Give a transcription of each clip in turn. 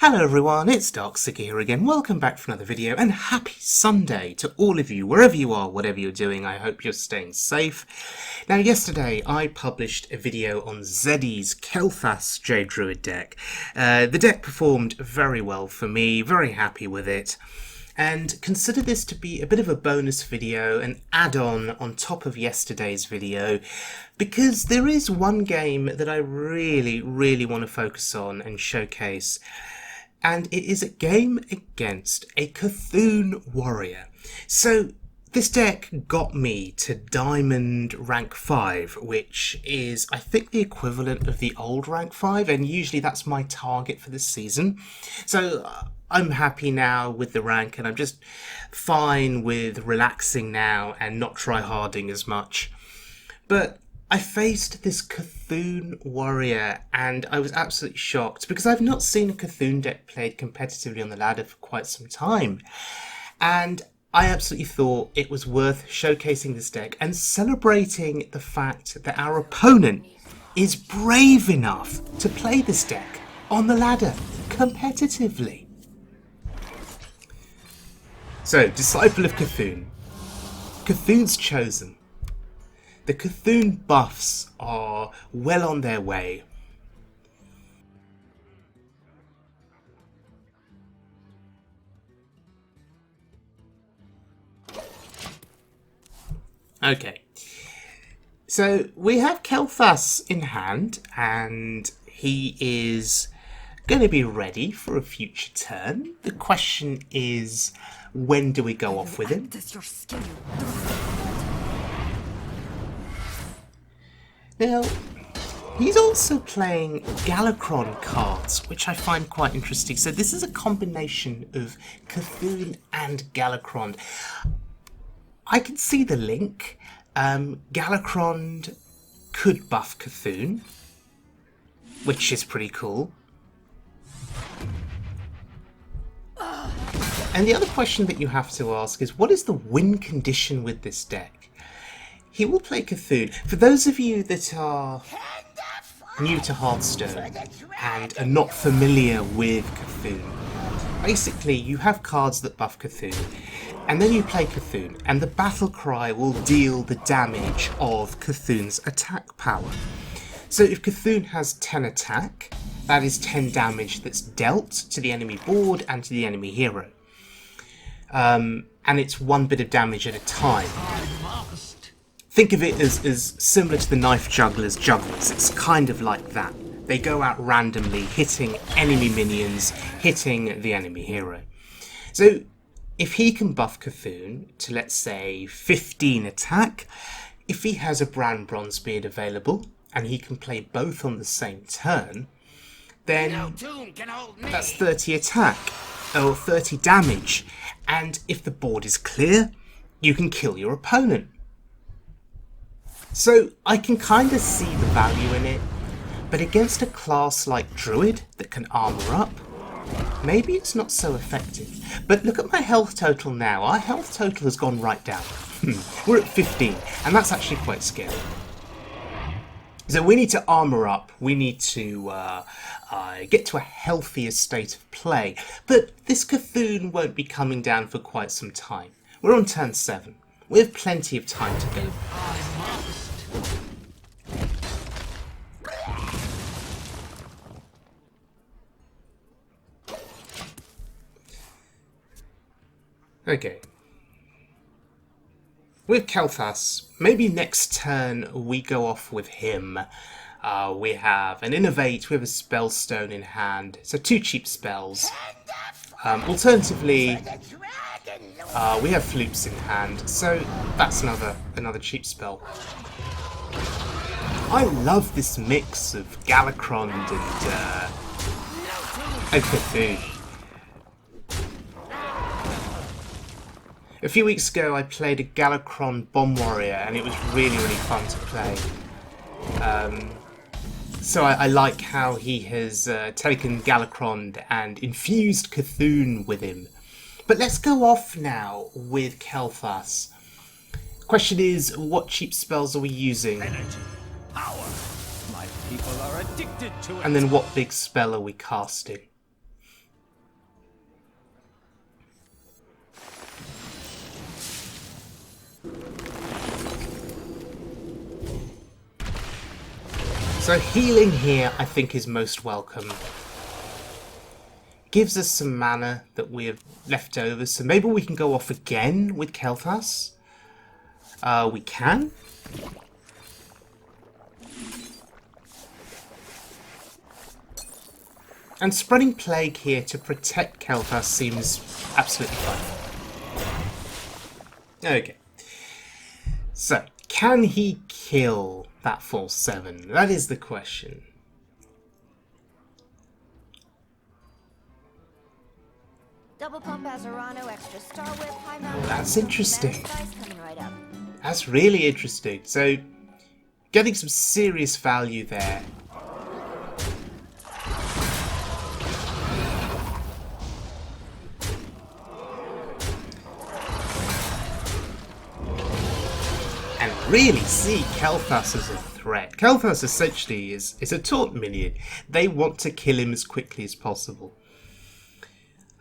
Hello everyone, it's Darksicker here again. Welcome back for another video and happy Sunday to all of you, wherever you are, whatever you're doing. I hope you're staying safe. Now yesterday I published a video on Zeddy's Kael'thas Jade Druid deck. The deck performed very well for me, very happy with it. And consider this to be a bit of a bonus video, an add-on on top of yesterday's video, because there is one game that I really want to focus on and showcase. And it is a game against a Cthulhu warrior. So this deck got me to Diamond rank 5, which is, I think, the equivalent of the old rank 5, and usually that's my target for this season. So I'm happy now with the rank, and I'm just fine with relaxing now and not try-harding as much. But I faced this Cthulhu warrior and I was absolutely shocked because I've not seen a Cthulhu deck played competitively on the ladder for quite some time. And I absolutely thought it was worth showcasing this deck and celebrating the fact that our opponent is brave enough to play this deck on the ladder competitively. So, Disciple of Cthulhu. Cthulhu's chosen. The Cthulhu buffs are well on their way. Okay, so we have Kael'thas in hand, and he is going to be ready for a future turn. The question is, when do we go off with him? Now, he's also playing Galakrond cards, which I find quite interesting. So this is a combination of Cthulhu and Galakrond. I can see the link. Galakrond could buff Cthulhu, which is pretty cool. And the other question that you have to ask is, what is the win condition with this deck? He will play Cthulhu. For those of you that are new to Hearthstone and are not familiar with Cthulhu, basically you have cards that buff Cthulhu, and then you play Cthulhu, and the battle cry will deal the damage of Cthulhu's attack power. So if Cthulhu has 10 attack, that is 10 damage that's dealt to the enemy board and to the enemy hero. And it's one bit of damage at a time. Think of it as similar to the knife jugglers. It's kind of like that. They go out randomly, hitting enemy minions, hitting the enemy hero. So if he can buff Cthulhu to, let's say, 15 attack, if he has a Brand Bronzebeard available, and he can play both on the same turn, then that's 30 attack, or 30 damage. And if the board is clear, you can kill your opponent. So I can kind of see the value in it, but against a class like Druid that can armor up, maybe it's not so effective. But look at my health total now. Our health total has gone right down. We're at 15, and that's actually quite scary. So we need to armor up, we need to get to a healthier state of play. But this Cthulhu won't be coming down for quite some time. We're on turn 7. We have plenty of time to go. Okay. With Kael'thas, maybe next turn we go off with him. We have an Innovate, we have a Spellstone in hand, so 2 cheap spells. Alternatively, we have Flukes in hand, so that's another cheap spell. I love this mix of Galakrond and Cthulhu. A few weeks ago I played a Galakrond Bomb Warrior and it was really fun to play. So I like how he has taken Galakrond and infused Cthulhu with him. But let's go off now with Kael'thas. Question is, what cheap spells are we using? Energy, power. My people are addicted to it. And then what big spell are we casting? So healing here, I think, is most welcome. Gives us some mana that we have left over, so maybe we can go off again with Kael'thas. We can. And spreading Plague here to protect Kael'thas seems absolutely fine. Okay. So, can he kill that false 7? That is the question. Double pump Azarano, extra Star Whip, high mountain. That's interesting. Coming right up. That's really interesting. So, getting some serious value there. And really see Kael'thas as a threat. Kael'thas essentially is a taunt minion. They want to kill him as quickly as possible.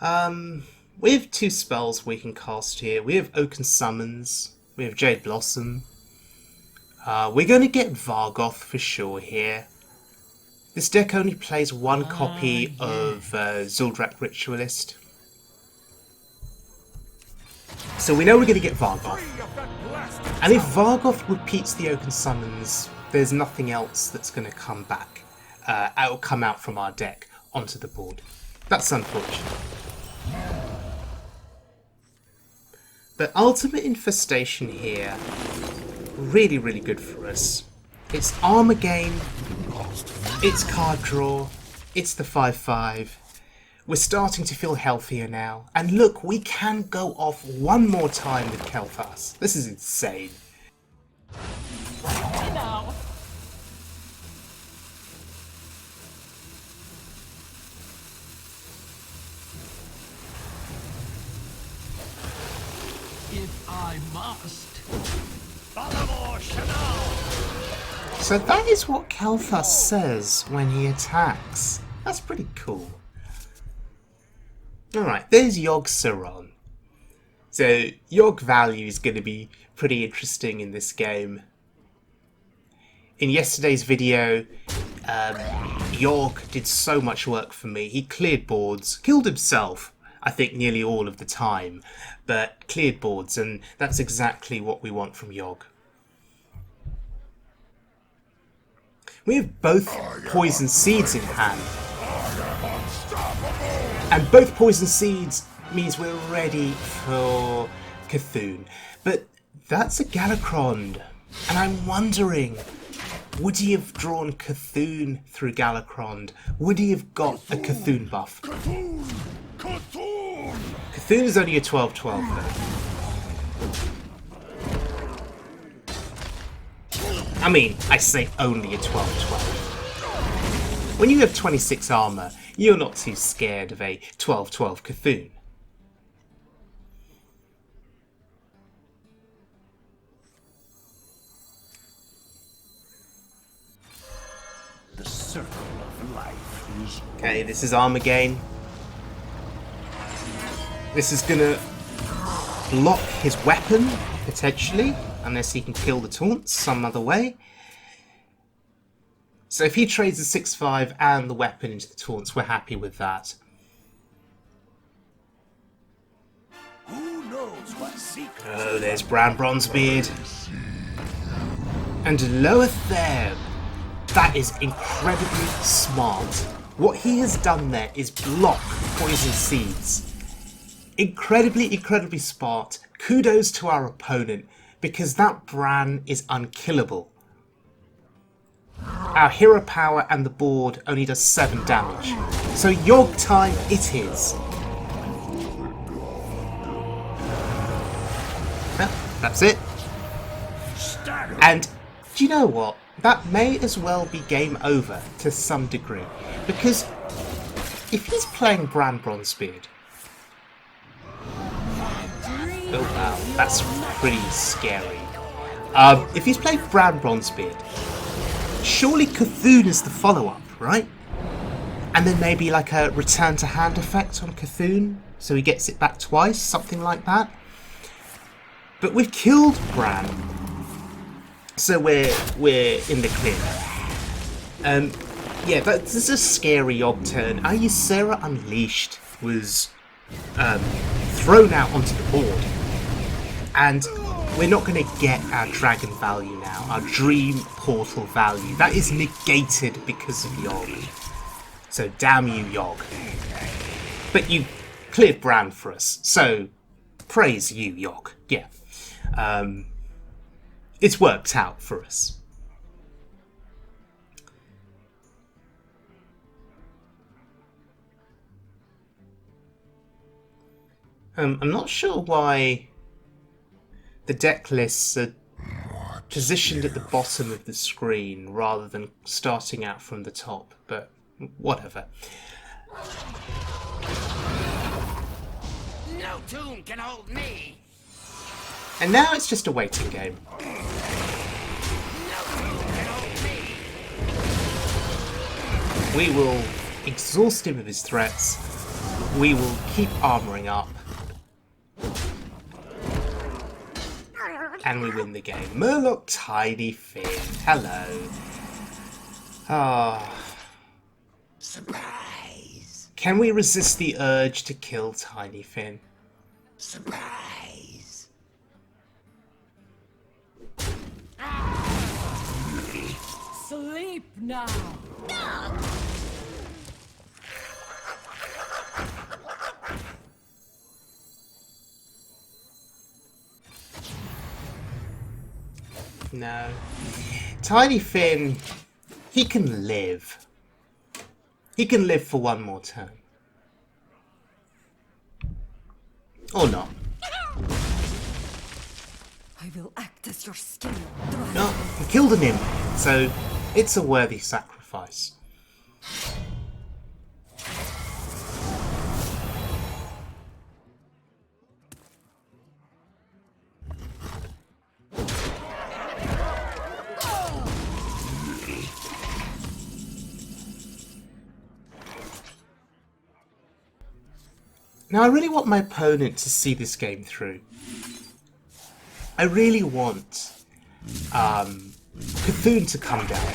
We have 2 spells we can cast here. We have Oaken Summons. We have Jade Blossom. We're going to get Vargoth for sure here. This deck only plays 1 copy of Zuldrak Ritualist. So we know we're going to get Vargoth. And if Vargoth repeats the Oaken Summons, there's nothing else that's going to come back. It'll come out from our deck onto the board. That's unfortunate. But Ultimate Infestation here, really, really good for us. It's armor gain, it's card draw, it's the 5/5. We're starting to feel healthier now. And look, we can go off one more time with Kael'thas. This is insane. Now. If I must. So that is what Kael'thas says when he attacks. That's pretty cool. Alright, there's Yogg Saron. So Yogg value is going to be pretty interesting in this game. In yesterday's video, Yogg did so much work for me. He cleared boards, killed himself, I think nearly all of the time, but cleared boards, and that's exactly what we want from Yogg. We have both Poison Seeds in hand. And both Poison Seeds means we're ready for Cthulhu. But that's a Galakron. And I'm wondering, would he have drawn Cthulhu through Galakron? Would he have got a Cthulhu buff? Cthulhu is only a 12/12 though. I mean, I say only a 12/12. When you have 26 armor, you're not too scared of a 12/12 Cthulhu. The circle of life is... Okay, this is armor gain. This is gonna block his weapon, potentially, unless he can kill the taunts some other way. So if he trades the 6/5 and the weapon into the taunts, we're happy with that. Who knows what secrets... Oh, there's Bran Bronzebeard. And Loetheb. That is incredibly smart. What he has done there is block Poison Seeds. Incredibly, incredibly smart. Kudos to our opponent, because that Bran is unkillable. Our hero power and the board only does 7 damage. So Yogg time it is. Well, that's it. And do you know what? That may as well be game over to some degree. Because if he's playing Bran Bronzebeard... Oh wow, that's pretty scary. If he's playing Bran Bronzebeard, surely Cthulhu is the follow-up, right? And then maybe like a return to hand effect on Cthulhu, so he gets it back twice, something like that. But we've killed Bran, so we're in the clear. Yeah, this is a scary Yogg turn. Our Ysera Unleashed was thrown out onto the board, and we're not going to get our dragon value now, our dream portal value. That is negated because of Yogg. So damn you, Yogg. But you cleared Bran for us, so praise you, Yogg. Yeah. It's worked out for us. I'm not sure why the deck lists are positioned at the bottom of the screen rather than starting out from the top, but whatever. No tomb can hold me. And now it's just a waiting game. No tomb can hold me. We will exhaust him of his threats. We will keep armoring up. And we win the game. Murloc Tiny Finn. Hello. Ah. Surprise. Can we resist the urge to kill Tiny Finn? Surprise. Sleep now. No. Tiny Finn, he can live. He can live for one more turn. Or not. I will act as your skin. No, we killed an imp, so it's a worthy sacrifice. Now I really want my opponent to see this game through. I really want Cthulhu to come down.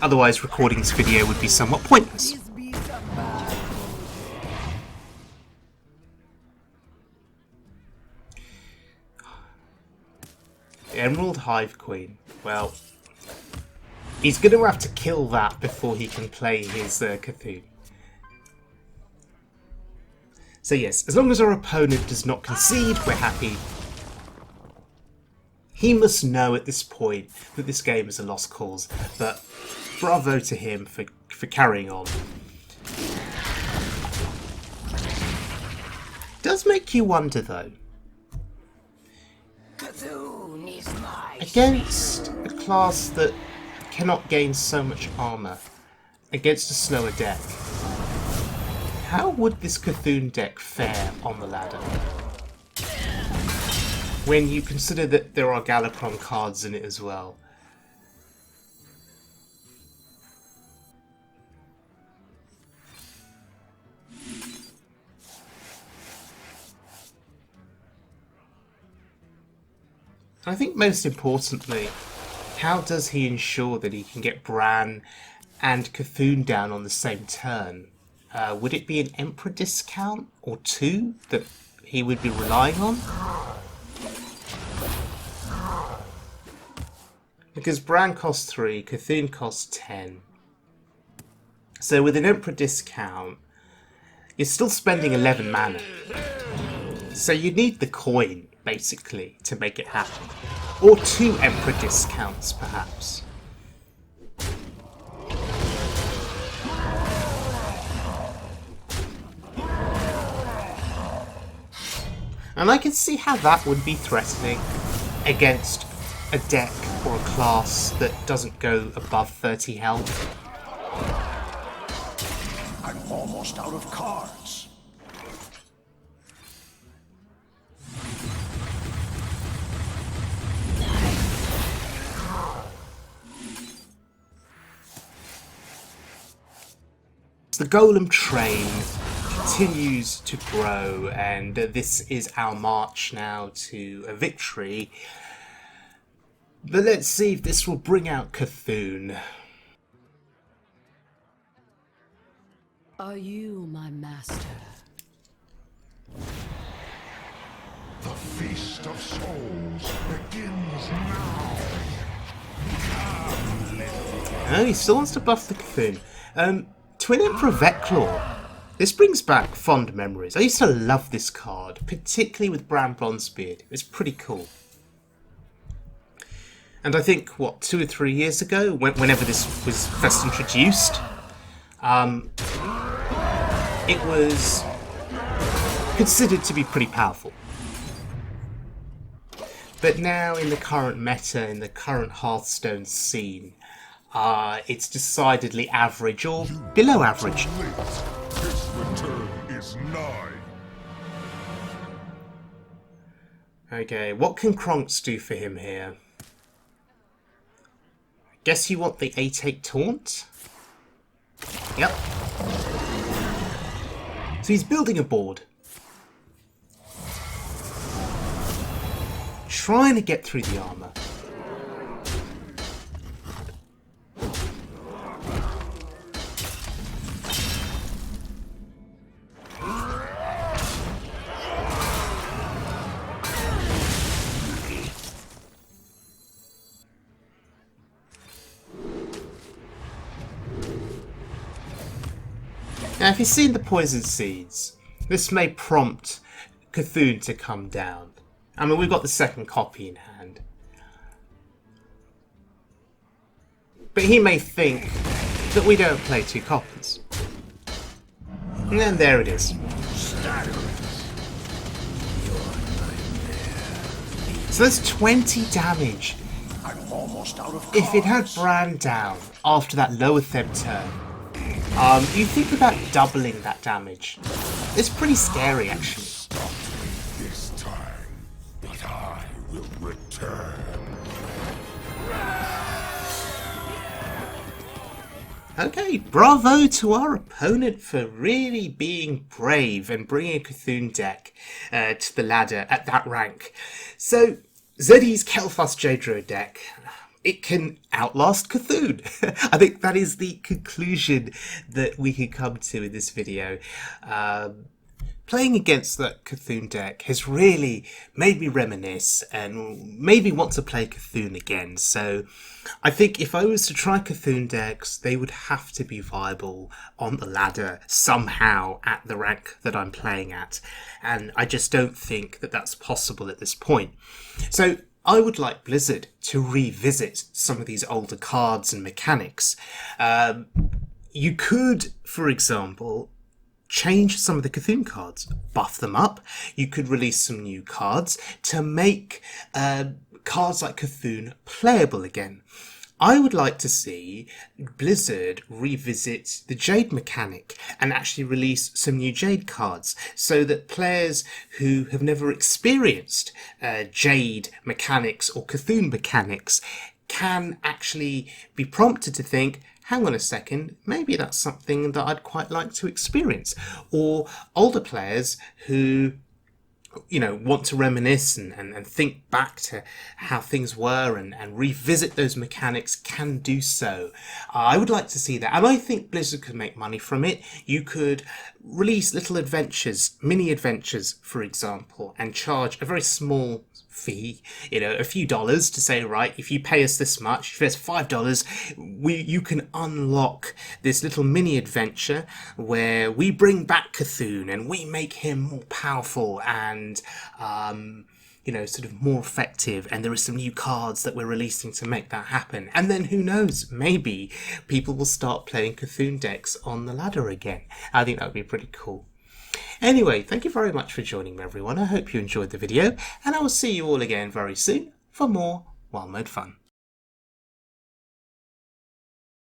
Otherwise recording this video would be somewhat pointless. The Emerald Hive Queen. Well, he's going to have to kill that before he can play his Cthulhu. So yes, as long as our opponent does not concede, we're happy. He must know at this point that this game is a lost cause, but bravo to him for carrying on. Does make you wonder though, against a class that cannot gain so much armor, against a slower deck, how would this Cthulhu deck fare on the ladder? When you consider that there are Galakron cards in it as well. I think most importantly, how does he ensure that he can get Bran and Cthulhu down on the same turn? Would it be an Emperor discount or two that he would be relying on? Because Bran costs 3, Cthulhu costs 10. So with an Emperor discount, you're still spending 11 mana. So you need the coin, basically, to make it happen. Or 2 Emperor discounts, perhaps. And I can see how that would be threatening against a deck or a class that doesn't go above 30 health. I'm almost out of cards. The Golem train continues to grow, and this is our march now to a victory. But let's see if this will bring out Cthulhu. Are you my master? The Feast of Souls begins now. Oh, he still wants to buff the Cthulhu. Twin Emperor Veclaw. This brings back fond memories. I used to love this card, particularly with Bran Bronzebeard. It was pretty cool. And I think, what, 2 or 3 years ago, whenever this was first introduced, it was considered to be pretty powerful. But now, in the current meta, in the current Hearthstone scene, it's decidedly average or below average. His return is nigh. Okay, what can Kronks do for him here? Guess you want the 8/8 taunt? Yep. So he's building a board. Trying to get through the armor. Now, if you've seen the poison seeds, this may prompt Cthulhu to come down. I mean, we've got the second copy in hand. But he may think that we don't play 2 copies. And then there it is. So that's 20 damage. I'm almost out of cards. If it had Bran down after that lower Theb turn, you think about doubling that damage. It's pretty scary, actually. This time, but I will return. Okay, bravo to our opponent for really being brave and bringing a Cthulhu deck to the ladder at that rank. So, Zeddy's Kael'thas Jade Druid deck, it can outlast Cthulhu. I think that is the conclusion that we could come to in this video. Playing against that Cthulhu deck has really made me reminisce and made me want to play Cthulhu again. So I think if I was to try Cthulhu decks, they would have to be viable on the ladder somehow at the rank that I'm playing at. And I just don't think that that's possible at this point. So I would like Blizzard to revisit some of these older cards and mechanics. You could, for example, change some of the Cthulhu cards, buff them up. You could release some new cards to make cards like Cthulhu playable again. I would like to see Blizzard revisit the Jade mechanic and actually release some new Jade cards so that players who have never experienced Jade mechanics or Cthulhu mechanics can actually be prompted to think, hang on a second, maybe that's something that I'd quite like to experience. Or older players who, you know, want to reminisce and think back to how things were and revisit those mechanics can do so. I would like to see that. And I think Blizzard could make money from it. You could release little adventures, mini adventures, for example, and charge a very small fee, you know, a few dollars to say, right, if you pay us this much, if it's $5, you can unlock this little mini adventure where we bring back Cthulhu and we make him more powerful and you know, sort of more effective, and there are some new cards that we're releasing to make that happen. And then who knows, maybe people will start playing Cthulhu decks on the ladder again. I think that would be pretty cool. Anyway, thank you very much for joining me, everyone. I hope you enjoyed the video, and I will see you all again very soon for more Wild Mode fun.